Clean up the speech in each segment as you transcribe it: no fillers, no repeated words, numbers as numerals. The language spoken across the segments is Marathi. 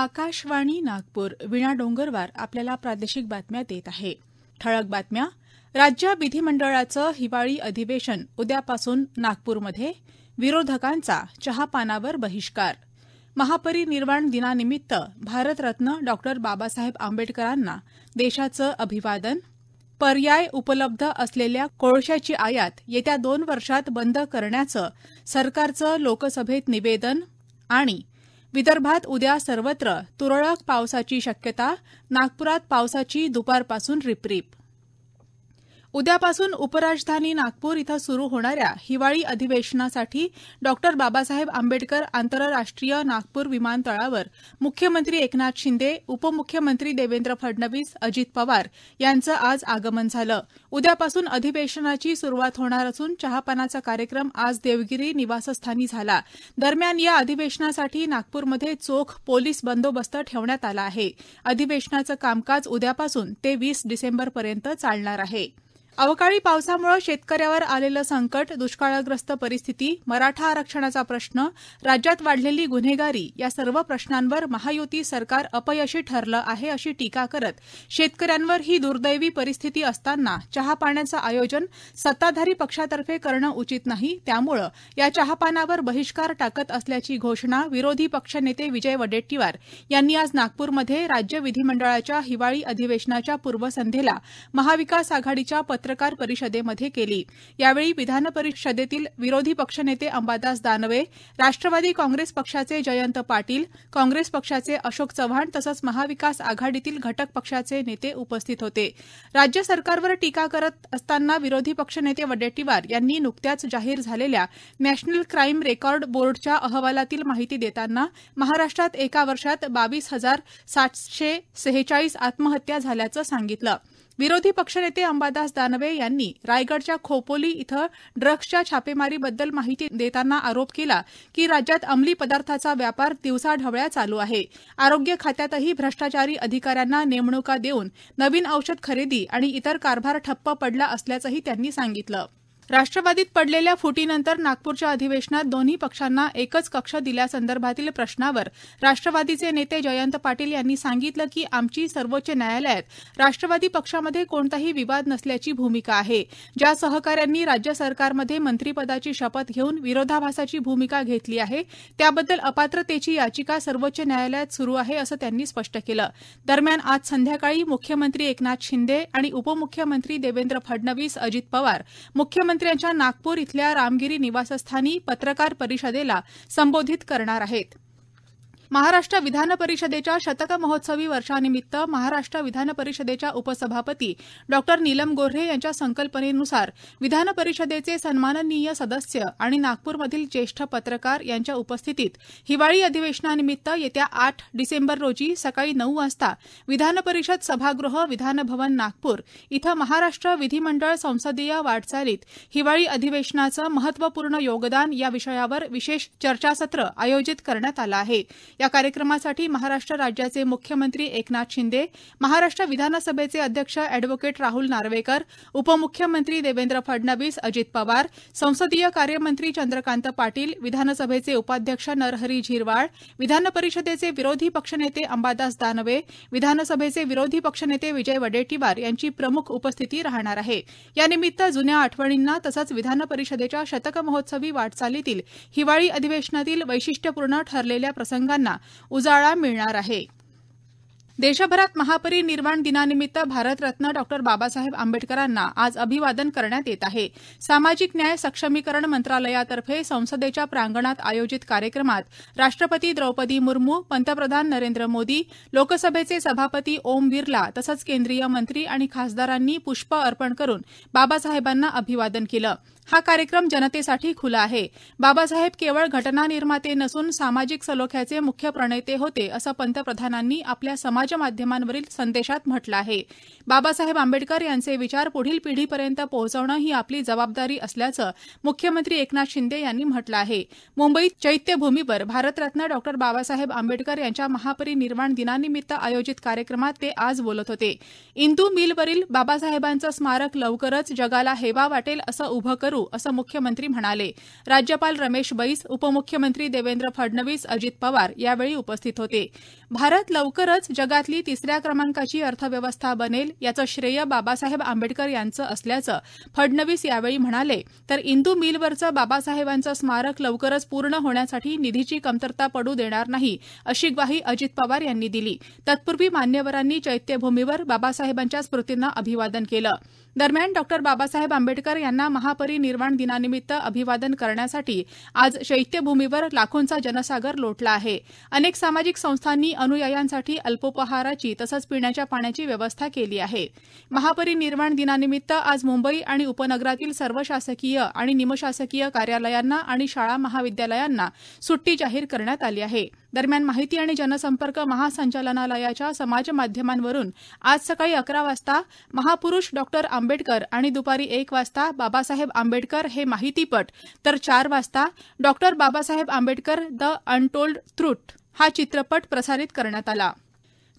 आकाशवाणी नागपूर वीणा डोंगरवार आपल्याला प्रादेशिक बातम्या देत आहे. ठळक बातम्या. राज्य विधिमंडळाचं हिवाळी अधिवेशन उद्यापासून नागपूरमध्ये. विरोधकांचा चहापानावर बहिष्कार. महापरिनिर्वाण दिनानिमित्त भारतरत्न डॉ. बाबासाहेब आंबेडकरांना देशाचं अभिवादन. पर्याय उपलब्ध असलेल्या कोळशाची आयात येत्या 2 वर्षात बंद करण्याचं सरकारचं लोकसभेत निवेदन. आणि विदर्भात उद्या सर्वत्र तुरळक पावसाची शक्यता. नागपुरात पावसाची दुपारपासून रिपरिप. उद्यापासून उपराजधानी नागपूर इथं सुरू होणाऱ्या हिवाळी अधिवेशनासाठी डॉ. बाबासाहेब आंबेडकर आंतरराष्ट्रीय नागपूर विमानतळावर मुख्यमंत्री एकनाथ शिंदे, उपमुख्यमंत्री देवेंद्र फडणवीस, अजित पवार यांचं आज आगमन झालं. उद्यापासून अधिवेशनाची सुरुवात होणार असून चहापानाचा कार्यक्रम आज देवगिरी निवासस्थानी झाला. दरम्यान या अधिवेशनासाठी नागपूरमध्ये चोख पोलीस बंदोबस्त ठेवण्यात आला आहे. अधिवेशनाचं कामकाज उद्यापासून ते 20 डिसेंबरपर्यंत चालणार आहे. अवकाळी पावसामुळे शेतकऱ्यावर आलेलं संकट, दुष्काळग्रस्त परिस्थिती, मराठा आरक्षणाचा प्रश्न, राज्यात वाढलेली गुन्हेगारी या सर्व प्रश्नांवर महायुती सरकार अपयशी ठरलं आहे अशी टीका करत शेतकऱ्यांवर ही दुर्दैवी परिस्थिती असताना चहापाण्याचं आयोजन सत्ताधारी पक्षातर्फे करणं उचित नाही, त्यामुळे या चहापानावर बहिष्कार टाकत असल्याची घोषणा विरोधी पक्षनेते विजय वडेट्टीवार यांनी आज नागपूरमध्ये राज्य विधिमंडळाच्या हिवाळी अधिवेशनाच्या पूर्वसंध्येला महाविकास आघाडीच्या पत्रकार परिषदेमध्ये केली. यावेळी विधान परिषदेतील विरोधी पक्षनेते अंबादास दानवे, राष्ट्रवादी काँग्रेस पक्षाचे जयंत पाटील, काँग्रेस पक्षाचे अशोक चव्हाण तसंच महाविकास आघाडीतील घटक पक्षाचे नेते उपस्थित होते. राज्य सरकारवर टीका करत असताना विरोधी पक्षनेते वडेट्टीवार यांनी नुकत्याच जाहीर झालेल्या नॅशनल क्राईम रेकॉर्ड बोर्डच्या अहवालातील माहिती देताना महाराष्ट्रात एका वर्षात 22,746 आत्महत्या झाल्याचं सांगितलं. विरोधी पक्षनेते अंबादास दानवे यांनी रायगडच्या खोपोली इथं ड्रग्सच्या छापेमारीबद्दल माहिती देताना आरोप केला की राज्यात अंमली पदार्थाचा व्यापार दिवसाढवळ्या चालू आहे. आरोग्य खात्यातही भ्रष्टाचारी अधिकाऱ्यांना नेमणुका देऊन नवीन औषध खरेदी आणि इतर कारभार ठप्प पडला असल्याचंही त्यांनी सांगितलं. राष्ट्रवादीत पडलेल्या फुटीनंतर नागपूरच्या अधिवेशनात दोन्ही पक्षांना एकच कक्ष दिल्यासंदर्भातील प्रश्नावर राष्ट्रवादीचे नेते जयंत पाटील यांनी सांगितलं की आमची सर्वोच्च न्यायालयात राष्ट्रवादी पक्षामध्ये कोणताही विवाद नसल्याची भूमिका आहे. ज्या सहकाऱ्यांनी राज्य सरकारमध्ये मंत्रिपदाची शपथ घेऊन विरोधाभासाची भूमिका घेतली आहे त्याबद्दल अपात्रतेची याचिका सर्वोच्च न्यायालयात सुरू आहे असं त्यांनी स्पष्ट केलं. दरम्यान आज संध्याकाळी मुख्यमंत्री एकनाथ शिंदे आणि उपमुख्यमंत्री देवेंद्र फडणवीस, अजित पवार मुख्यमंत्र्यांच्या नागपूर इथल्या रामगिरी निवासस्थानी पत्रकार परिषदेला संबोधित करणार आहेत. महाराष्ट्र विधान परिषदेच्या शतक महोत्सवी वर्षानिमित्त महाराष्ट्र विधान परिषदेच्या उपसभापती डॉ. नीलम गोऱ्हे यांच्या संकल्पनेनुसार विधान परिषदेचे सन्माननीय सदस्य आणि नागपूरमधील ज्येष्ठ पत्रकार यांच्या उपस्थितीत हिवाळी अधिवेशनानिमित्त येत्या 8 डिसेंबर रोजी सकाळी 9 वाजता विधान परिषद सभागृह, विधान भवन, नागपूर इथं महाराष्ट्र विधिमंडळ संसदीय वाटचालीत हिवाळी अधिवेशनाचं महत्त्वपूर्ण योगदान या विषयावर विशेष चर्चासत्र आयोजित करण्यात आलं आहे. या कार्यक्रमासाठी महाराष्ट्र राज्याचे मुख्यमंत्री एकनाथ शिंदे, महाराष्ट्र विधानसभेचे अध्यक्ष अॅडव्होकेट राहुल नार्वेकर, उपमुख्यमंत्री देवेंद्र फडणवीस, अजित पवार, संसदीय कार्यमंत्री चंद्रकांत पाटील, विधानसभेचे उपाध्यक्ष नरहरी झिरवाळ, विधान परिषदेचे विरोधी पक्षनेते अंबादास दानवे, विधानसभेचे विरोधी पक्षनेते विजय वडेट्टीवार यांची प्रमुख उपस्थिती राहणार आहे. यानिमित्त जुन्या आठवणींना तसंच विधान परिषदेच्या शतक महोत्सवी वाटचालीतील हिवाळी अधिवेशनातील वैशिष्ट्यपूर्ण ठरलेल्या प्रसंगांना उजाळा मिळणार आहे. देशभरात महापरिनिर्वाण दिनानिमित्त भारतरत्न डॉ. बाबासाहेब आंबेडकरांना आज अभिवादन करण्यात येत आहे. सामाजिक न्याय सक्षमीकरण मंत्रालयातर्फे संसदेच्या प्रांगणात आयोजित कार्यक्रमात राष्ट्रपती द्रौपदी मुर्मू, पंतप्रधान नरेंद्र मोदी, लोकसभेचे सभापती ओम बिर्ला तसंच केंद्रीय मंत्री आणि खासदारांनी पुष्प अर्पण करून बाबासाहेबांना अभिवादन केलं. हा कार्यक्रम जनतेसाठी खुला आहे. बाबासाहेब केवळ घटना निर्माते नसून सामाजिक सलोख्याचे मुख्य प्रणेते होते असं पंतप्रधानांनी आपल्या समाज माध्यमांवरील संदेशात म्हटलं आहे. बाबासाहेब आंबेडकर यांचे विचार पुढील पिढीपर्यंत पोहोचवणं ही आपली जबाबदारी असल्याचं मुख्यमंत्री एकनाथ शिंदे यांनी म्हटलं आहे. मुंबईत चैत्यभूमीवर भारतरत्न डॉ. बाबासाहेब आंबेडकर यांच्या महापरिनिर्वाण दिनानिमित्त आयोजित कार्यक्रमात ते आज बोलत होते. इंदू मिलवरील बाबासाहेबांचं स्मारक लवकरच जगाला हेवा वाटेल असं उभं करू, असं मुख्यमंत्री म्हणाले. राज्यपाल रमेश बैस, उपमुख्यमंत्री देवेंद्र फडणवीस, अजित पवार यावेळी उपस्थित होते. भारत लवकरच जगातली 3ऱ्या क्रमांकाची अर्थव्यवस्था बनेल याचं श्रेय बाबासाहेब आंबेडकर यांचं असल्याचं फडणवीस यावेळी म्हणाले. तर इंदू मिलवरचं बाबासाहेबांचं स्मारक लवकरच पूर्ण होण्यासाठी निधीची कमतरता पडू देणार नाही, अशी ग्वाही अजित पवार यांनी दिली. तत्पूर्वी मान्यवरांनी चैत्यभूमीवर बाबासाहेबांच्या स्मृतींना अभिवादन केलं. दरम्यान डॉ. बाबासाहेब आंबेडकर यांना महापरिनिर्वाण दिनानिमित्त अभिवादन करण्यासाठी आज चैत्यभूमीवर लाखोंचा जनसागर लोटला आहे. अनेक सामाजिक संस्थांनी अनुयायांसाठी अल्पोपहाराची तसंच पिण्याच्या पाण्याची व्यवस्था केली आहे. महापरिनिर्वाण दिनानिमित्त आज मुंबई आणि उपनगरातील सर्व शासकीय आणि निमशासकीय कार्यालयांना आणि शाळा महाविद्यालयांना सुट्टी जाहीर करण्यात आली आहे. दरम्यान माहिती आणि जनसंपर्क महासंचालनालयाच्या समाज माध्यमांवरून आज सकाळी 11 वाजता महापुरुष डॉ. आंबेडकर आणि दुपारी 1 वाजता बाबासाहेब आंबेडकर हे माहितीपट, तर 4 वाजता डॉ. Babasaheb Ambedkar the untold truth हा चित्रपट प्रसारित करण्यात आला.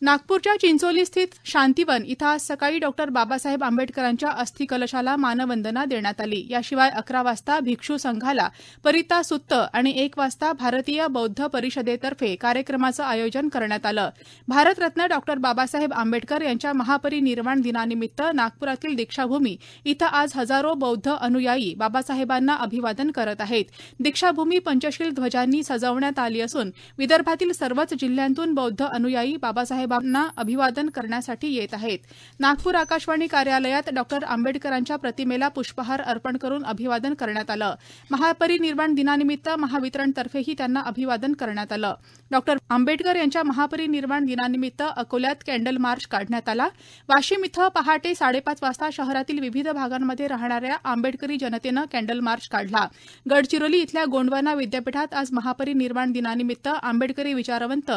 नागपूरच्या चिंचोली स्थित शांतीवन इथं आज सकाळी डॉ. बाबासाहेब आंबेडकरांच्या अस्थिकलशाला मानवंदना देण्यात आली. याशिवाय 11 वाजता भिक्षू संघाला परिता सुत्त आणि 1 वाजता भारतीय बौद्ध परिषदेतर्फे कार्यक्रमाचं आयोजन करण्यात आलं. भारतरत्न डॉ. बाबासाहेब आंबेडकर यांच्या महापरिनिर्वाण दिनानिमित्त नागपुरातील दीक्षाभूमी इथं आज हजारो बौद्ध अनुयायी बाबासाहेबांना अभिवादन करत आहेत. दीक्षाभूमी पंचशील ध्वजांनी सजवण्यात आली असून विदर्भातील सर्वच जिल्ह्यांतून बौद्ध अनुयायी बाबासाहेब अभिवादन करण्यासाठी येत आहेत. नागपूर आकाशवाणी कार्यालयात डॉ. आंबेडकरांच्या प्रतिमेला पुष्पहार अर्पण करून अभिवादन करण्यात आलं. महापरिनिर्वाण दिनानिमित्त महावितरणतर्फेही त्यांना अभिवादन करण्यात आलं. डॉ. आंबेडकर यांच्या महापरिनिर्वाण दिनानिमित्त अकोल्यात कॅन्डल मार्च काढण्यात आला. वाशिम इथं पहाटे 5:30 वाजता शहरातील विविध भागांमध्ये राहणाऱ्या आंबेडकरी जनतेनं कॅन्डल मार्च काढला. गडचिरोली इथल्या गोंडवाना विद्यापीठात आज महापरिनिर्वाण दिनानिमित्त आंबेडकरी विचारवंत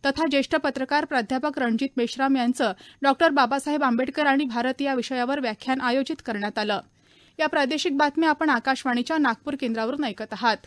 तथा ज्येष्ठ पत्रकार प्राध्यापक रणजित मेश्राम यांचं डॉ. बाबासाहेब आंबेडकर आणि भारत या विषयावर व्याख्यान आयोजित करण्यात आलं. या प्रादेशिक बातम्या आपण आकाशवाणीच्या नागपूर केंद्रावरून ऐकत आहात.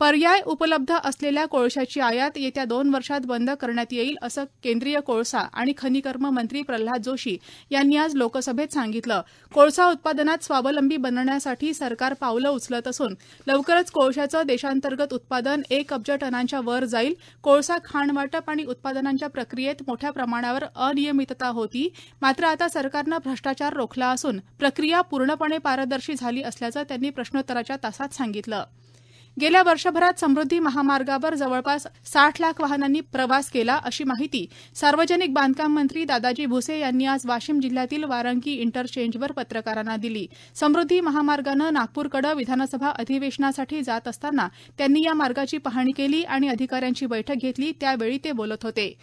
पर्याय उपलब्ध असलेल्या कोळशाची आयात येत्या 2 वर्षात बंद करण्यात येईल, असं केंद्रीय कोळसा आणि खनिकर्म मंत्री प्रल्हाद जोशी यांनी आज लोकसभेत सांगितलं. कोळसा उत्पादनात स्वावलंबी बनण्यासाठी सरकार पावलं उचलत असून लवकरच कोळशाचं देशांतर्गत उत्पादन 1 अब्ज टनांच्या वर जाईल. कोळसा खाण वाटप आणि उत्पादनांच्या प्रक्रियेत मोठ्या प्रमाणावर अनियमितता होती, मात्र आता सरकारनं भ्रष्टाचार रोखला असून प्रक्रिया पूर्णपणे पारदर्शी झाली असल्याचं त्यांनी प्रश्नोत्तराच्या तासात सांगितलं. गेल्या वर्षभरात समृद्धी महामार्गावर जवळपास 60 लाख वाहनांनी प्रवास केला, अशी माहिती सार्वजनिक बांधकाम मंत्री दादाजी भुसे यांनी आज वाशिम जिल्ह्यातील वारंगी इंटरचेंजवर पत्रकारांना दिली. समृद्धी महामार्गानं नागपूरकडे विधानसभा अधिवेशनासाठी जात असताना त्यांनी या मार्गाची पाहणी केली आणि अधिकाऱ्यांची बैठक घेतली. त्यावेळी ते बोलत होते.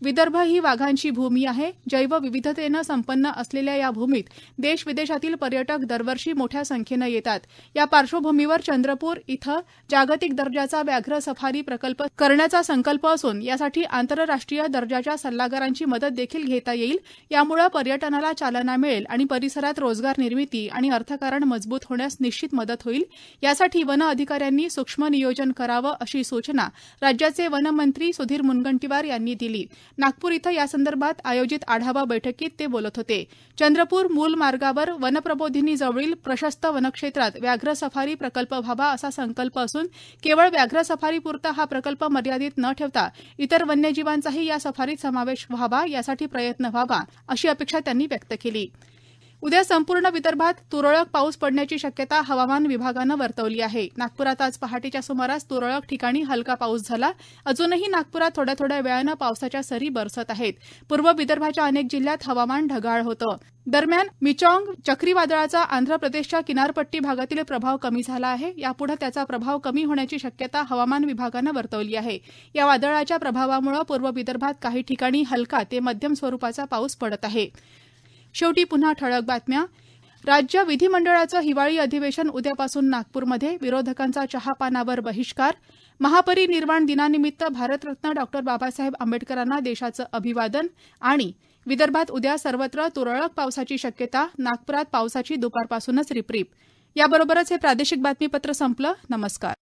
विदर्भ ही वाघांची भूमी आहे. जैवविविधतेनं संपन्न असलेल्या या भूमीत देश विदेशातील पर्यटक दरवर्षी मोठ्या संख्येनं येतात. या पार्श्वभूमीवर चंद्रपूर इथं जागतिक दर्जाचा व्याघ्र सफारी प्रकल्प करण्याचा संकल्प असून यासाठी आंतरराष्ट्रीय दर्जाच्या सल्लागारांची मदत देखील घेता येईल. यामुळे पर्यटनाला चालना मिळेल आणि परिसरात रोजगार निर्मिती आणि अर्थकारण मजबूत होण्यास निश्चित मदत होईल. यासाठी वन अधिकाऱ्यांनी सूक्ष्म नियोजन करावं, अशी सूचना राज्याचे वनमंत्री सुधीर मुनगंटीवार यांनी दिली. नागपूर इथं यासंदर्भात आयोजित आढावा बैठकीत ते बोलत होते. चंद्रपूर मूल मार्गावर वनप्रबोधिनी जवळील प्रशस्त वनक्षेत्रात व्याघ्र सफारी प्रकल्प व्हावा, असा संकल्प असून केवळ व्याघ्र सफारीपुरता हा प्रकल्प मर्यादित न ठेवता इतर वन्यजीवांचाही या सफारीत समावेश व्हावा, यासाठी प्रयत्न व्हावा, अशी अपेक्षा त्यांनी व्यक्त केली. उद्या संपूर्ण विदर्भात तुरळक पाऊस पडण्याची शक्यता हवामान विभागानं वर्तवली आहे. नागपुरात आज पहाटेच्या सुमारास तुरळक ठिकाणी हलका पाऊस झाला. अजूनही नागपुरात थोड्या थोड्या वेळानं पावसाच्या सरी बरसत आहेत. पूर्व विदर्भाच्या अनेक जिल्ह्यात हवामान ढगाळ होतं. दरम्यान मिचॉंग चक्रीवादळाचा आंध्र प्रदेशच्या किनारपट्टी भागातील प्रभाव कमी झाला आहे. यापुढे त्याचा प्रभाव कमी होण्याची शक्यता हवामान विभागानं वर्तवली आहे. या वादळाच्या प्रभावामुळे पूर्व विदर्भात काही ठिकाणी हलका ते मध्यम स्वरूपाचा पाऊस पडत आहे. शेवटी पुन्हा ठळक बातम्या. राज्य विधिमंडळाचं हिवाळी अधिवेशन उद्यापासून नागपूरमध्ये. विरोधकांचा चहापानावर बहिष्कार. महापरिनिर्वाण दिनानिमित्त भारतरत्न डॉ बाबासाहेब आंबेडकरांना देशाचं अभिवादन आणि विदर्भात उद्या सर्वत्र तुरळक पावसाची शक्यता, नागपुरात पावसाची दुपारपासूनच रिपरिप. याबरोबरच हे प्रादेशिक बातमीपत्र संपलं. नमस्कार.